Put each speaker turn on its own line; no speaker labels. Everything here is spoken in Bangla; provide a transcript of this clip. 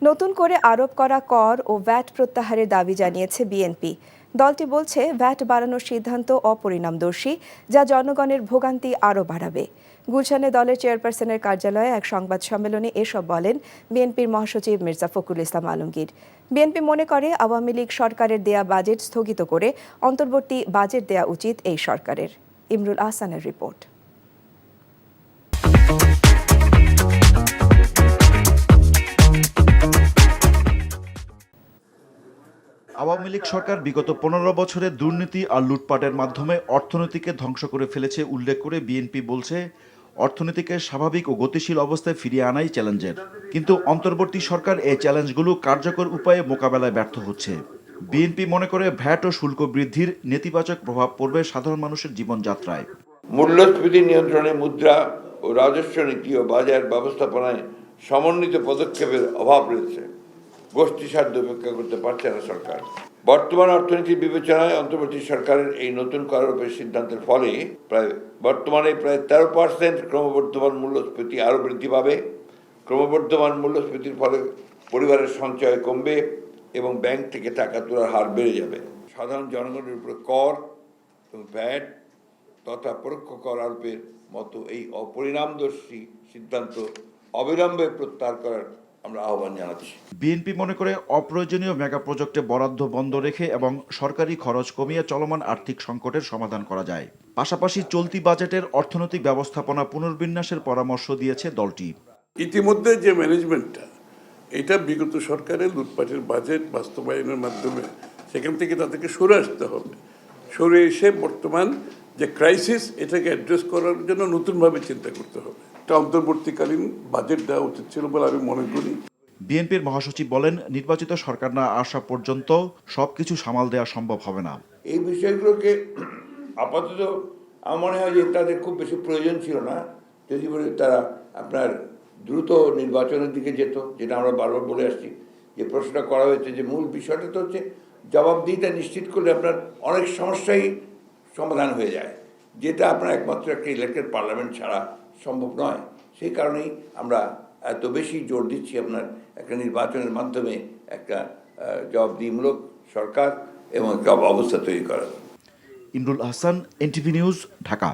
নতুন করে আরোপ করা কর ও ভ্যাট প্রত্যাহারের দাবি জানিয়েছে বিএনপি। দলটি বলছে ভ্যাট বাড়ানোর সিদ্ধান্ত অপরিণামদর্শী, যা জনগণের ভোগান্তি আরও বাড়াবে। গুলশানে দলের চেয়ারপারসনের কার্যালয়ে এক সংবাদ সম্মেলনে এসব বলেন বিএনপির মহাসচিব মির্জা ফখরুল ইসলাম আলমগীর। বিএনপি মনে করে আওয়ামী লীগ সরকারের দেয়া বাজেট স্থগিত করে অন্তর্বর্তী বাজেট দেয়া উচিত এই সরকারের। ইমরুল আহসানের রিপোর্ট।
আওয়ামী লীগ সরকার বিগত 15 বছরে দুর্নীতি আর লুটপাটের মাধ্যমে অর্থনীতিকে ধ্বংস করে ফেলেছে উল্লেখ করে বিএনপি বলছে, অর্থনীতিকে স্বাভাবিক ও গতিশীল অবস্থায় ফিরিয়ে আনাই চ্যালেঞ্জের। কিন্তু অন্তর্বর্তী সরকার এই চ্যালেঞ্জগুলো কার্যকর উপায়ে মোকাবেলায় ব্যর্থ হচ্ছে। বিএনপি মনে করে ভ্যাট ও শুল্ক বৃদ্ধির নেতিবাচক প্রভাব পড়বে সাধারণ মানুষের জীবনযাত্রায়।
মূল্যস্ফীতি নিয়ন্ত্রণে মুদ্রা ও রাজস্ব নীতি ও বাজার ব্যবস্থাপনায় সমন্বিত পদক্ষেপের অভাব রয়েছে। গোষ্ঠী স্বার্থ উপেক্ষা করতে পারছে না সরকার। বর্তমান অর্থনীতির বিবেচনায় অন্তর্বর্তী সরকারের এই নতুন কর আরোপের সিদ্ধান্তের ফলে বর্তমানে প্রায় 13% ক্রমবর্ধমান মূল্যস্ফীতি আরও বৃদ্ধি পাবে। ক্রমবর্ধমান মূল্যস্ফীতির ফলে পরিবারের সঞ্চয় কমবে এবং ব্যাংক থেকে টাকা তোলার হার বেড়ে যাবে। সাধারণ জনগণের উপরে কর এবং ভ্যাট তথা পরোক্ষ কর আরোপের মতো এই অপরিণামদর্শী সিদ্ধান্ত অবিলম্বে প্রত্যাহার করার আমরা আহ্বান জানাচ্ছি।
বিএনপি মনে করে অপ্রয়োজনীয় মেগা প্রজেক্টে বরাদ্দ বন্ধ রেখে এবং সরকারি খরচ কমিয়ে চলমান আর্থিক সংকটের সমাধান করা যায়। পাশাপাশি চলতি বাজেটের অর্থনৈতিক ব্যবস্থাপনা পুনর্বিন্যাসের পরামর্শ দিয়েছে দলটি।
ইতিমধ্যে যে ম্যানেজমেন্টটা, এটা বিগত সরকারের লুটপাটের বাজেট বাস্তবায়নের মাধ্যমে সেখান থেকে তাদেরকে সরে আসতে হবে। সরে এসে বর্তমান যে ক্রাইসিস, এটাকে অ্যাড্রেস করার জন্য নতুনভাবে চিন্তা করতে হবে। এটা অন্তর্বর্তীকালীন বাজেট দেওয়া উচিত ছিল বলে আমি মনে করি।
বিএনপির মহাসচিব বলেন, নির্বাচিত সরকার না আসা পর্যন্ত সবকিছু সামাল দেওয়া সম্ভব হবে না।
এই বিষয়গুলোকে আপাতত আমার মনে হয় যে তাদের খুব বেশি প্রয়োজন ছিল না, যদি বলে তারা আপনার দ্রুত নির্বাচনের দিকে যেত, যেটা আমরা বারবার বলে আসছি। যে প্রশ্নটা করা হয়েছে, যে মূল বিষয়টা তো হচ্ছে জবাবদিহিতা নিশ্চিত করলে আপনার অনেক সমস্যাই সমাধান হয়ে যায়, যেটা আপনার একমাত্র একটা ইলেক্টেড পার্লামেন্ট ছাড়া সম্ভব নয়। সেই কারণেই আমরা এত বেশি জোর দিচ্ছি আপনার একটা নির্বাচনের মাধ্যমে একটা জবাবদিহিমূলক সরকার এবং একটা অবস্থা তৈরি করা।
Imrul Ahsan, NTV news, Dhaka.